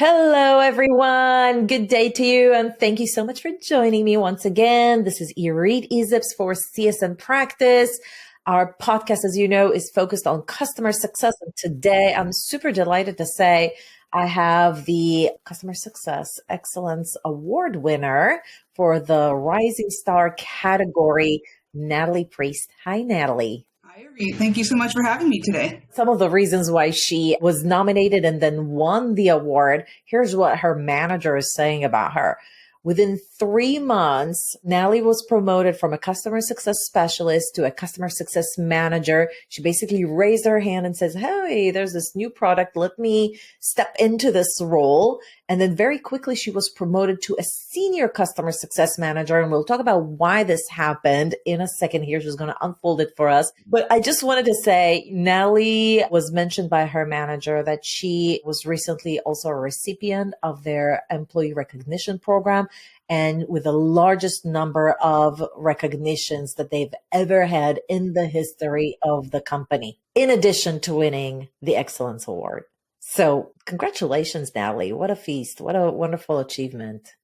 Hello, everyone. Good day to you. And thank you so much for joining me once again. This is Irit Eizips for CSM Practice. Our podcast, as you know, is focused on customer success. And today I'm super delighted to say I have the Customer Success Excellence Award winner for the Rising Star category, Natalie Priest. Hi, Natalie. Hi, Irit. Thank you so much for having me today. Some of the reasons why she was nominated and then won the award. Here's what her manager is saying about her. Within 3 months, Natalie was promoted from a customer success specialist to a customer success manager. She basically raised her hand and says, hey, there's this new product. Let me step into this role. And then very quickly, she was promoted to a senior customer success manager. And we'll talk about why this happened in a second here. She's going to unfold it for us. But I just wanted to say, Natalie was mentioned by her manager that she was recently also a recipient of their employee recognition program, and with the largest number of recognitions that they've ever had in the history of the company, in addition to winning the Excellence Award. So congratulations, Natalie. What a feast. What a wonderful achievement.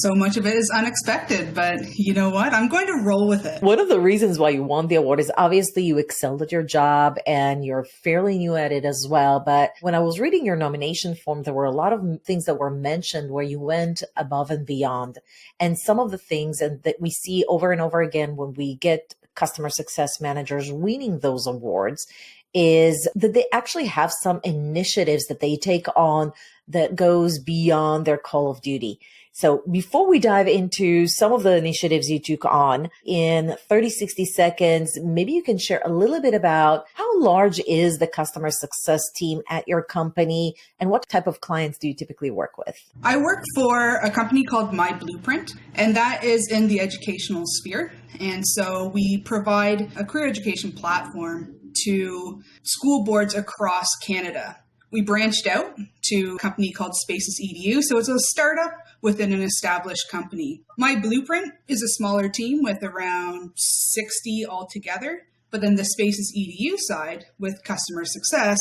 So much of it is unexpected, but you know what? I'm going to roll with it. One of the reasons why you won the award is obviously you excelled at your job and you're fairly new at it as well. But when I was reading your nomination form, there were a lot of things that were mentioned where you went above and beyond. And some of the things that we see over and over again when we get customer success managers winning those awards is that they actually have some initiatives that they take on that goes beyond their call of duty. So before we dive into some of the initiatives you took on in 60 seconds, maybe you can share a little bit about how large is the customer success team at your company and what type of clients do you typically work with? I work for a company called My Blueprint, and that is in the educational sphere. And so we provide a career education platform to school boards across Canada. We branched out to a company called Spaces EDU. So it's a startup within an established company. My Blueprint is a smaller team with around 60 altogether. But then the Spaces EDU side with customer success,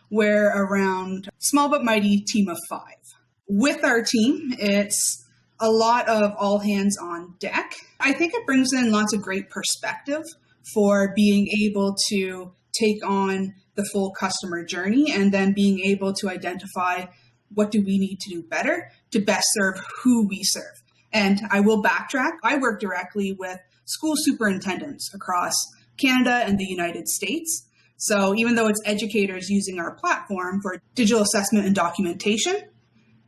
we're around small but mighty team of 5. With our team, it's a lot of all hands on deck. I think it brings in lots of great perspective for being able to take on the full customer journey and then being able to identify what do we need to do better to best serve who we serve. And I will backtrack. I work directly with school superintendents across Canada and the United States. So even though it's educators using our platform for digital assessment and documentation,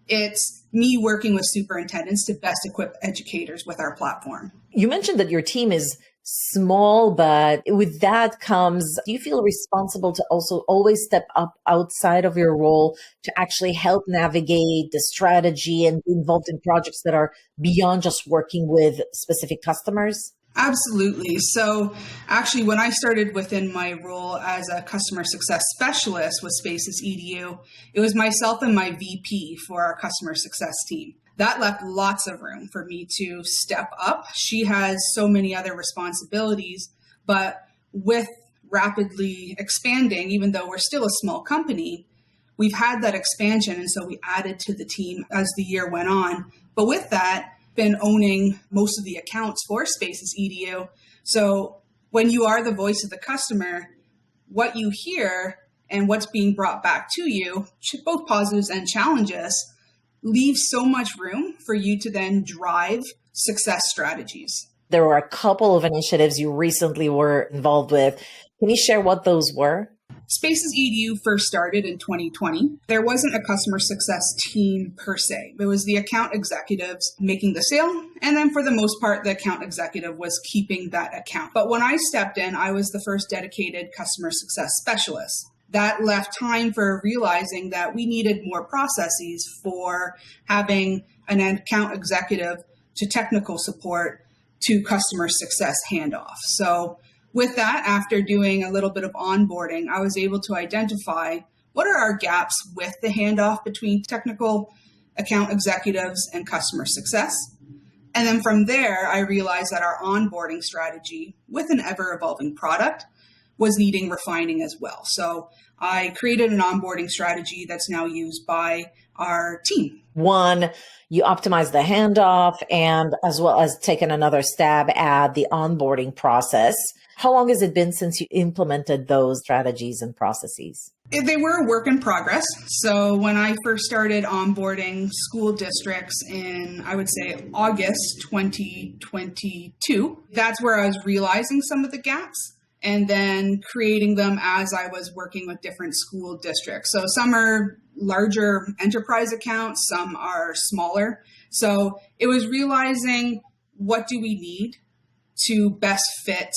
it's me working with superintendents to best equip educators with our platform. You mentioned that your team is small, but with that comes, do you feel responsible to also always step up outside of your role to actually help navigate the strategy and be involved in projects that are beyond just working with specific customers? Absolutely. So actually, when I started within my role as a customer success specialist with Spaces EDU, it was myself and my VP for our customer success team. That left lots of room for me to step up. She has so many other responsibilities, but with rapidly expanding, even though we're still a small company, we've had that expansion. And so we added to the team as the year went on. But with that, been owning most of the accounts for Spaces EDU. So when you are the voice of the customer, what you hear and what's being brought back to you, both positives and challenges, leaves so much room for you to then drive success strategies. There were a couple of initiatives you recently were involved with. Can you share what those were? Spaces EDU first started in 2020. There wasn't a customer success team per se. It was the account executives making the sale. And then for the most part, the account executive was keeping that account. But when I stepped in, I was the first dedicated customer success specialist. That left time for realizing that we needed more processes for having an account executive to technical support to customer success handoff. So with that, after doing a little bit of onboarding, I was able to identify what are our gaps with the handoff between technical account executives and customer success. And then from there, I realized that our onboarding strategy with an ever-evolving product was needing refining as well. So I created an onboarding strategy that's now used by our team. One, you optimize the handoff and as well as taking another stab at the onboarding process. How long has it been since you implemented those strategies and processes? They were a work in progress. So when I first started onboarding school districts in, I would say, August 2022, that's where I was realizing some of the gaps and then creating them as I was working with different school districts. So some are larger enterprise accounts, some are smaller. So it was realizing, what do we need to best fit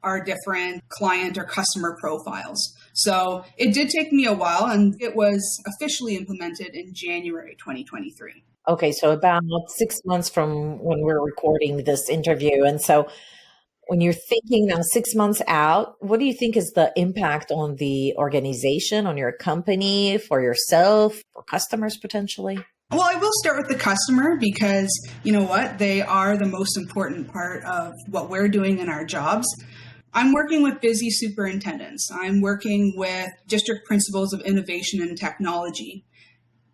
our different client or customer profiles. So it did take me a while, and it was officially implemented in January 2023. Okay, so about 6 months from when we're recording this interview. And so when you're thinking now 6 months out, what do you think is the impact on the organization, on your company, for yourself, for customers potentially? Well, I will start with the customer because, you know what, they are the most important part of what we're doing in our jobs. I'm working with busy superintendents. I'm working with district principals of innovation and technology.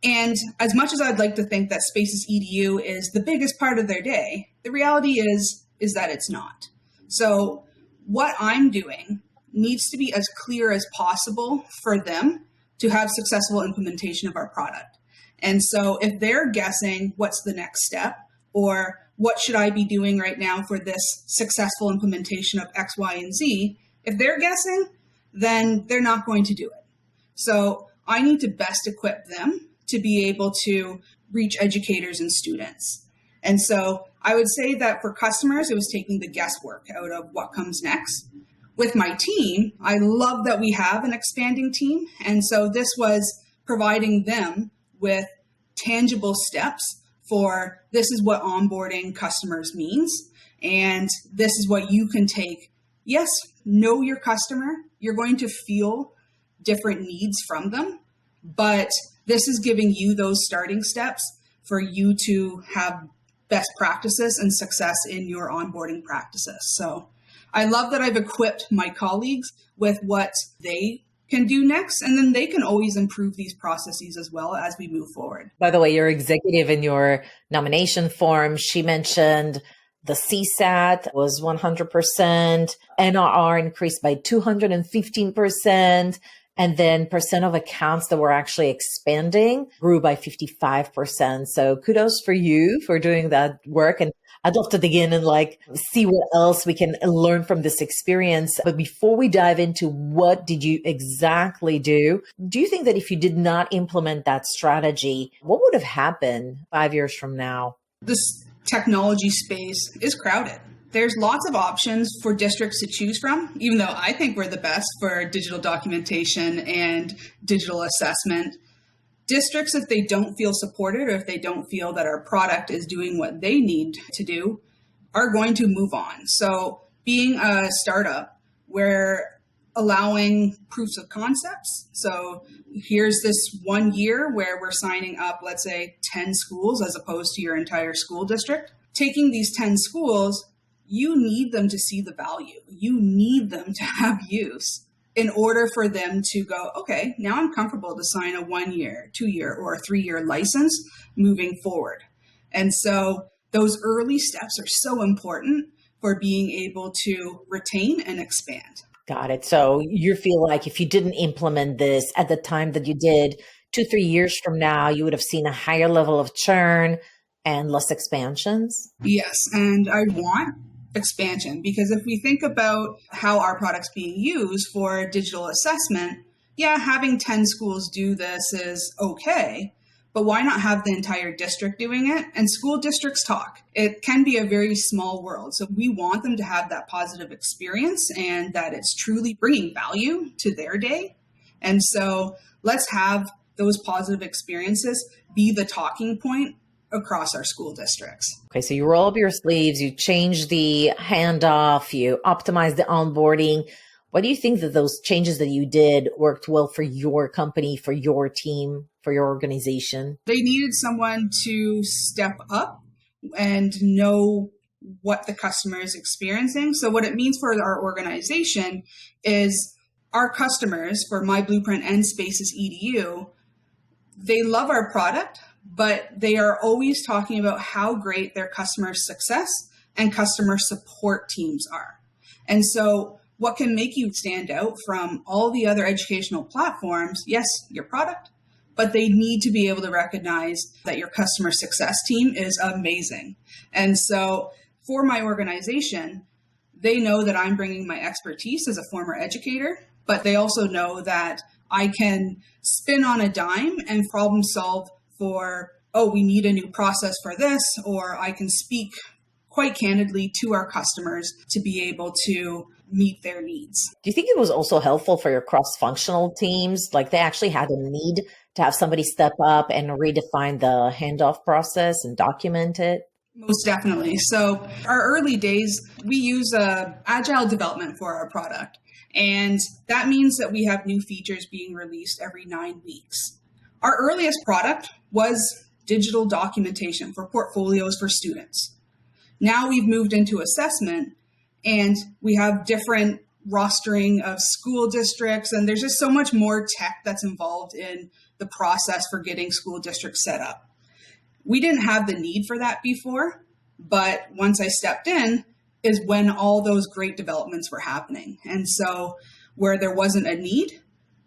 And as much as I'd like to think that Spaces EDU is the biggest part of their day, the reality is that it's not. So what I'm doing needs to be as clear as possible for them to have successful implementation of our product. And so if they're guessing what's the next step, or what should I be doing right now for this successful implementation of X, Y, and Z, if they're guessing, then they're not going to do it. So I need to best equip them to be able to reach educators and students. And so I would say that for customers, it was taking the guesswork out of what comes next. With my team, I love that we have an expanding team. And so this was providing them with tangible steps for, this is what onboarding customers means. And this is what you can take. Yes, know your customer. You're going to feel different needs from them, but this is giving you those starting steps for you to have best practices and success in your onboarding practices. So I love that I've equipped my colleagues with what they can do next, and then they can always improve these processes as well as we move forward. By the way, your executive in your nomination form, she mentioned the CSAT was 100%, NRR increased by 215%, and then percent of accounts that were actually expanding grew by 55%. So kudos for you for doing that work. And I'd love to dig in and see what else we can learn from this experience. But before we dive into what did you exactly do you think that if you did not implement that strategy, what would have happened 5 years from now? This technology space is crowded. There's lots of options for districts to choose from, even though I think we're the best for digital documentation and digital assessment. Districts, if they don't feel supported or if they don't feel that our product is doing what they need to do, are going to move on. So being a startup, we're allowing proofs of concepts. So here's this 1 year where we're signing up, let's say 10 schools as opposed to your entire school district. Taking these 10 schools, you need them to see the value. You need them to have use in order for them to go, okay, now I'm comfortable to sign a 1 year, 2 year, or a 3 year license moving forward. And so those early steps are so important for being able to retain and expand. Got it. So you feel like if you didn't implement this at the time that you did, 2-3 years from now, you would have seen a higher level of churn and less expansions? Yes. And I want expansion, because if we think about how our product's being used for digital assessment, yeah, having 10 schools do this is okay, but why not have the entire district doing it? And school districts talk. It can be a very small world. So we want them to have that positive experience and that it's truly bringing value to their day. And so let's have those positive experiences be the talking point across our school districts. Okay, so you roll up your sleeves, you change the handoff, you optimize the onboarding. Why do you think that those changes that you did worked well for your company, for your team, for your organization? They needed someone to step up and know what the customer is experiencing. So what it means for our organization is our customers for My Blueprint and Spaces EDU, they love our product, but they are always talking about how great their customer success and customer support teams are. And so what can make you stand out from all the other educational platforms? Yes, your product, but they need to be able to recognize that your customer success team is amazing. And so for my organization, they know that I'm bringing my expertise as a former educator, but they also know that I can spin on a dime and problem solve for, oh, we need a new process for this, or I can speak quite candidly to our customers to be able to meet their needs. Do you think it was also helpful for your cross-functional teams? Like they actually had a need to have somebody step up and redefine the handoff process and document it? Most definitely. So our early days, we use agile development for our product. And that means that we have new features being released every 9 weeks. Our earliest product was digital documentation for portfolios for students. Now we've moved into assessment, and we have different rostering of school districts, and there's just so much more tech that's involved in the process for getting school districts set up. We didn't have the need for that before, but once I stepped in is when all those great developments were happening. And so where there wasn't a need,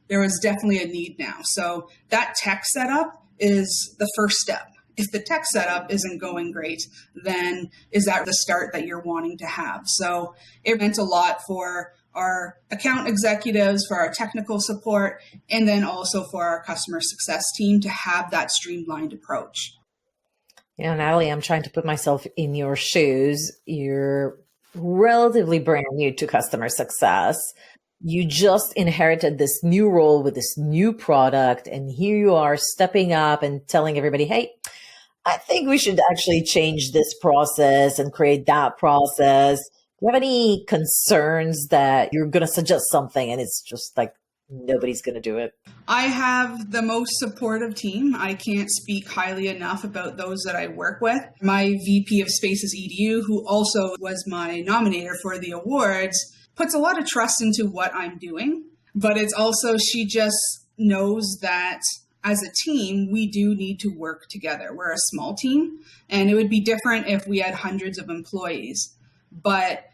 there was definitely a need now. So that tech setup is the first step. If the tech setup isn't going great, then is that the start that you're wanting to have? So it meant a lot for our account executives, for our technical support, and then also for our customer success team to have that streamlined approach. You know, Natalie, I'm trying to put myself in your shoes. You're relatively brand new to customer success. You just inherited this new role with this new product, and here you are stepping up and telling everybody, hey, I think we should actually change this process and create that process. Do you have any concerns that you're going to suggest something and it's just like nobody's going to do it? I have the most supportive team. I can't speak highly enough about those that I work with. My VP of Spaces EDU, who also was my nominator for the awards, puts a lot of trust into what I'm doing, but it's also, she just knows that as a team, we do need to work together. We're a small team, and it would be different if we had hundreds of employees. But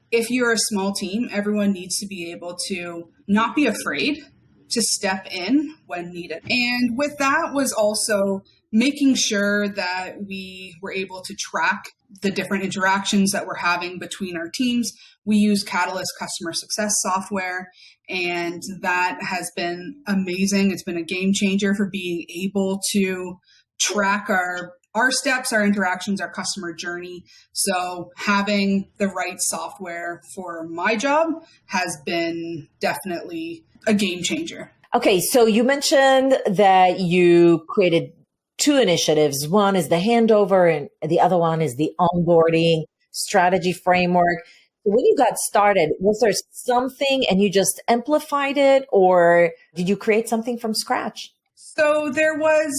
if you're a small team, everyone needs to be able to not be afraid to step in when needed. And with that was also making sure that we were able to track the different interactions that we're having between our teams. We use Catalyst customer success software, and that has been amazing. It's been a game changer for being able to track our steps, our interactions, our customer journey. So having the right software for my job has been definitely a game changer. Okay, so you mentioned that you created 2 initiatives. One is the handover and the other one is the onboarding strategy framework. When you got started, was there something and you just amplified it, or did you create something from scratch? So there was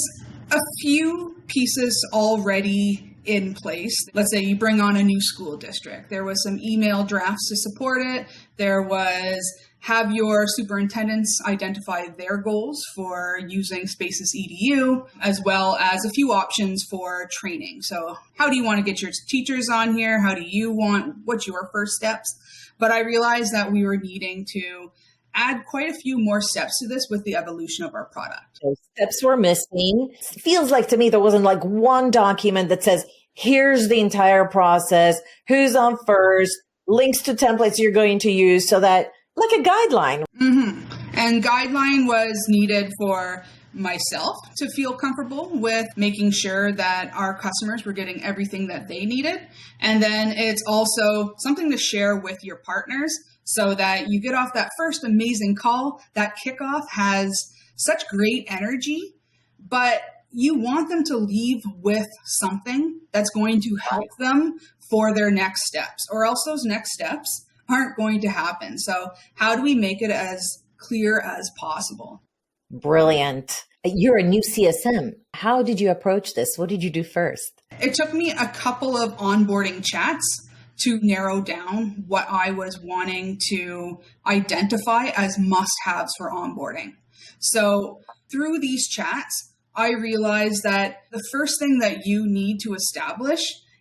a few pieces already in place. Let's say you bring on a new school district. There was some email drafts to support it. There was have your superintendents identify their goals for using Spaces EDU, as well as a few options for training. So how do you want to get your teachers on here? How do you want, what's your first steps? But I realized that we were needing to add quite a few more steps to this with the evolution of our product. So steps were missing. It feels like to me there wasn't like one document that says, here's the entire process, who's on first, links to templates you're going to use, so that like a guideline. Mm-hmm. And guideline was needed for myself to feel comfortable with making sure that our customers were getting everything that they needed. And then it's also something to share with your partners so that you get off that first amazing call. That kickoff has such great energy, but you want them to leave with something that's going to help them for their next steps, or else those next steps aren't going to happen. So how do we make it as clear as possible? Brilliant. You're a new CSM. How did you approach this? What did you do first? It took me a couple of onboarding chats to narrow down what I was wanting to identify as must-haves for onboarding. So through these chats, I realized that the first thing that you need to establish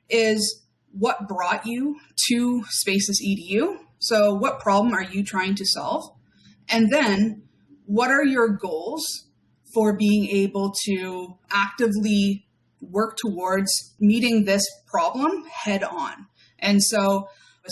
is what brought you to Spaces EDU. So what problem are you trying to solve? And then what are your goals for being able to actively work towards meeting this problem head on? And so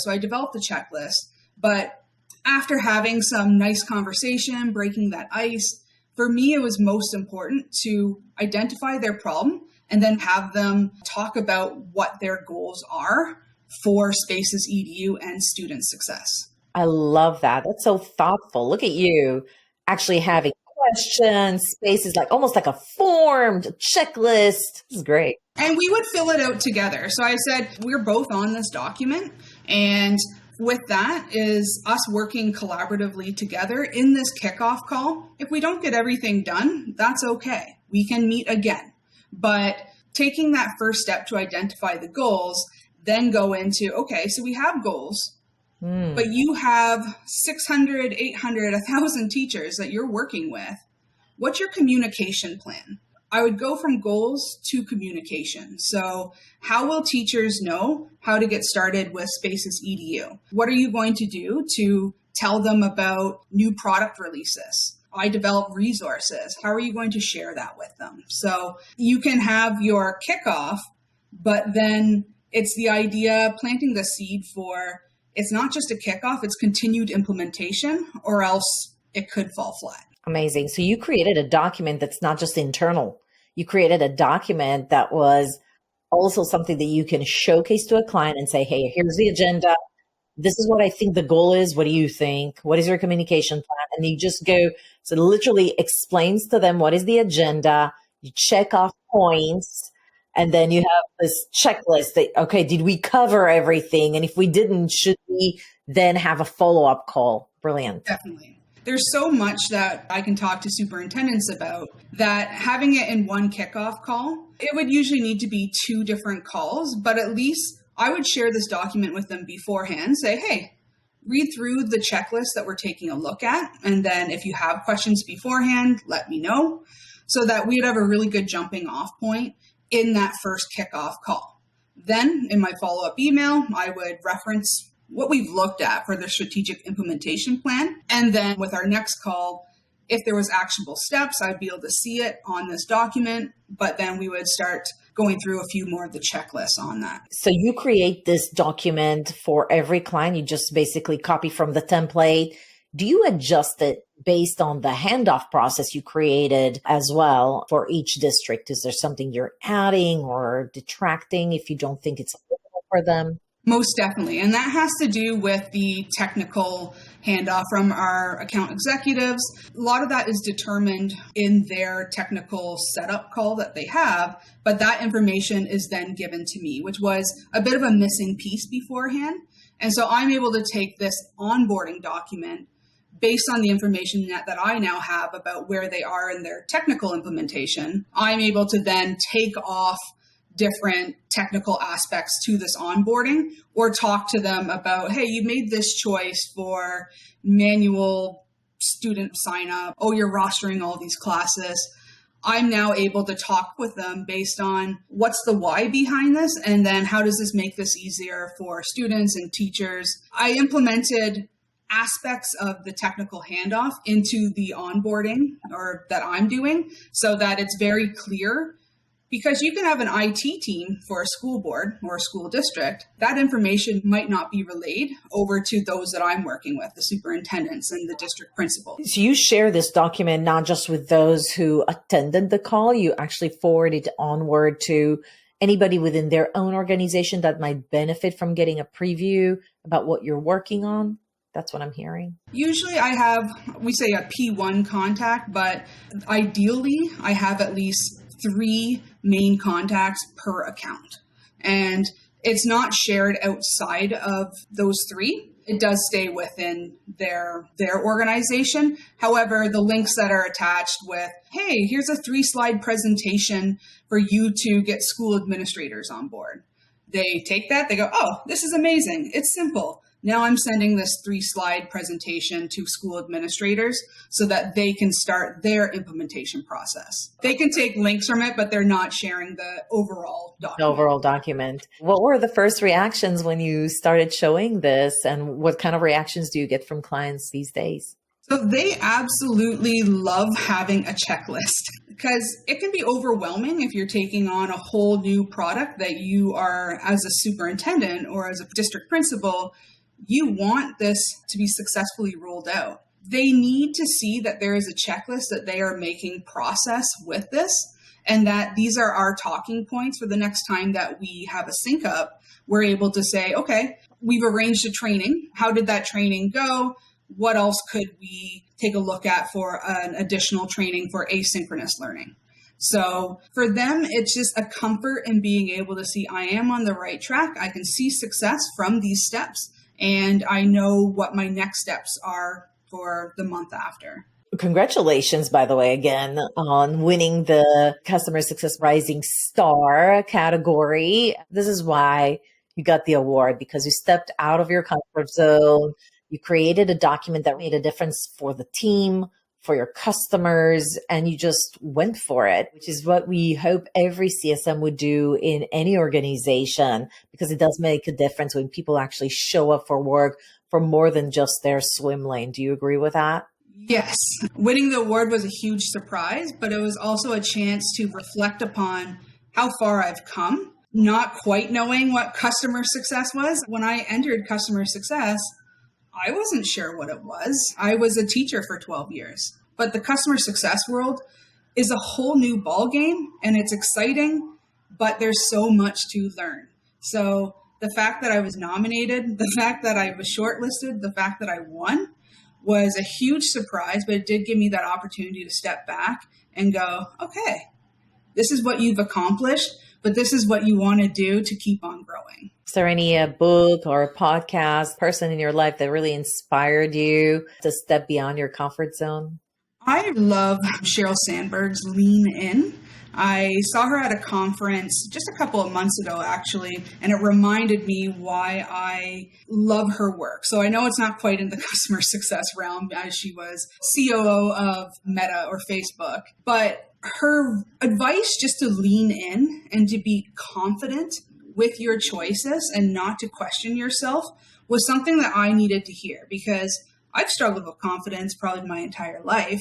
I developed a checklist, but after having some nice conversation, breaking that ice, for me, it was most important to identify their problem and then have them talk about what their goals are for Spaces EDU and student success. I love that. That's so thoughtful. Look at you actually having questions, spaces, like almost like a form, checklist. This is great. And we would fill it out together. So I said, we're both on this document. And with that is us working collaboratively together in this kickoff call. If we don't get everything done, that's okay. We can meet again. But taking that first step to identify the goals, then go into, okay, so we have goals. But you have 600, 800, 1,000 teachers that you're working with. What's your communication plan? I would go from goals to communication. So how will teachers know how to get started with Spaces EDU? What are you going to do to tell them about new product releases? I develop resources. How are you going to share that with them? So you can have your kickoff, but then it's the idea, planting the seed for, it's not just a kickoff, it's continued implementation, or else it could fall flat. Amazing. So you created a document that's not just internal. You created a document that was also something that you can showcase to a client and say, hey, here's the agenda. This is what I think the goal is. What do you think? What is your communication plan? And you just go, so it literally explains to them what is the agenda. You check off points. And then you have this checklist that, okay, did we cover everything? And if we didn't, should we then have a follow-up call? Brilliant. Definitely. There's so much that I can talk to superintendents about that having it in one kickoff call, it would usually need to be 2 different calls, but at least I would share this document with them beforehand, say, hey, read through the checklist that we're taking a look at. And then if you have questions beforehand, let me know so that we'd have a really good jumping off point in that first kickoff call. Then in my follow-up email, I would reference what we've looked at for the strategic implementation plan. And then with our next call, if there was actionable steps, I'd be able to see it on this document, but then we would start going through a few more of the checklists on that. So you create this document for every client. You just basically copy from the template. Do you adjust it based on the handoff process you created as well for each district? Is there something you're adding or detracting if you don't think it's applicable for them? Most definitely. And that has to do with the technical handoff from our account executives. A lot of that is determined in their technical setup call that they have, but that information is then given to me, which was a bit of a missing piece beforehand. And so I'm able to take this onboarding document based on the information that I now have about where they are in their technical implementation. I'm able to then take off different technical aspects to this onboarding or talk to them about, hey, you made this choice for manual student sign up. Oh, you're rostering all these classes. I'm now able to talk with them based on what's the why behind this, and then how does this make this easier for students and teachers. I implemented aspects of the technical handoff into the onboarding or that I'm doing so that it's very clear, because you can have an IT team for a school board or a school district. That information might not be relayed over to those that I'm working with, the superintendents and the district principals. So you share this document not just with those who attended the call, you actually forward it onward to anybody within their own organization that might benefit from getting a preview about what you're working on. That's what I'm hearing. Usually I have, we say a P1 contact, but ideally I have at least 3 main contacts per account. And it's not shared outside of those 3. It does stay within their organization. However, the links that are attached with, hey, here's a 3-slide presentation for you to get school administrators on board. They take that, they go, oh, this is amazing. It's simple. Now I'm sending this 3-slide presentation to school administrators so that they can start their implementation process. They can take links from it, but they're not sharing the overall document. The overall document. What were the first reactions when you started showing this, and what kind of reactions do you get from clients these days? So they absolutely love having a checklist because it can be overwhelming if you're taking on a whole new product that you are, as a superintendent or as a district principal, you want this to be successfully rolled out. They need to see that there is a checklist that they are making process with this, and that these are our talking points for the next time that we have a sync up. We're able to say, okay, we've arranged a training. How did that training go? What else could we take a look at for an additional training for asynchronous learning? So for them, it's just a comfort in being able to see I am on the right track. I can see success from these steps, and I know what my next steps are for the month after. Congratulations, by the way, again, on winning the Customer Success Rising Star category. This is why you got the award, because you stepped out of your comfort zone. You created a document that made a difference for the team, for your customers, and you just went for it, which is what we hope every CSM would do in any organization, because it does make a difference when people actually show up for work for more than just their swim lane. Do you agree with that? Yes. Winning the award was a huge surprise, but it was also a chance to reflect upon how far I've come, not quite knowing what customer success was. When I entered customer success, I wasn't sure what it was. I was a teacher for 12 years, but the customer success world is a whole new ballgame, and it's exciting, but there's so much to learn. So the fact that I was nominated, the fact that I was shortlisted, the fact that I won was a huge surprise, but it did give me that opportunity to step back and go, okay, this is what you've accomplished, but this is what you want to do to keep on growing. Is there any book or a podcast, person in your life that really inspired you to step beyond your comfort zone? I love Sheryl Sandberg's Lean In. I saw her at a conference just a couple of months ago, actually, and it reminded me why I love her work. So I know it's not quite in the customer success realm, as she was COO of Meta or Facebook, but her advice just to lean in and to be confident with your choices and not to question yourself was something that I needed to hear, because I've struggled with confidence probably my entire life.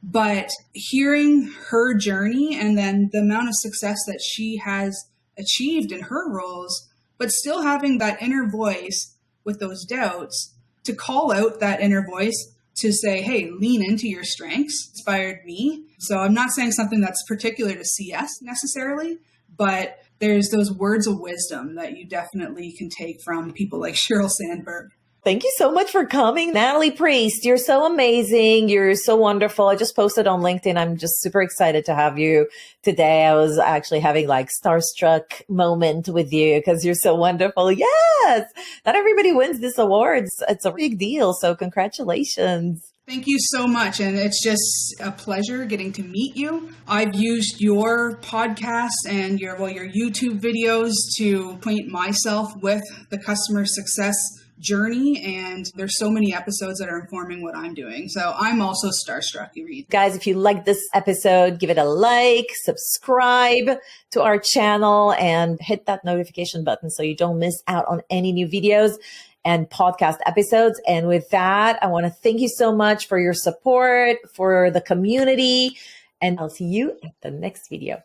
But hearing her journey and then the amount of success that she has achieved in her roles, but still having that inner voice with those doubts, to call out that inner voice to say, hey, lean into your strengths, inspired me. So I'm not saying something that's particular to CS necessarily, but there's those words of wisdom that you definitely can take from people like Sheryl Sandberg. Thank you so much for coming. Natalie Priest, you're so amazing. You're so wonderful. I just posted on LinkedIn. I'm just super excited to have you today. I was actually having like starstruck moment with you because you're so wonderful. Yes, not everybody wins this awards. It's a big deal. So congratulations. Thank you so much. And it's just a pleasure getting to meet you. I've used your podcast and your YouTube videos to acquaint myself with the customer success journey, and there's so many episodes that are informing what I'm doing. So I'm also starstruck, Irit. Guys, if you like this episode, give it a like, subscribe to our channel, and hit that notification button so you don't miss out on any new videos and podcast episodes. And with that, I want to thank you so much for your support, for the community, and I'll see you at the next video.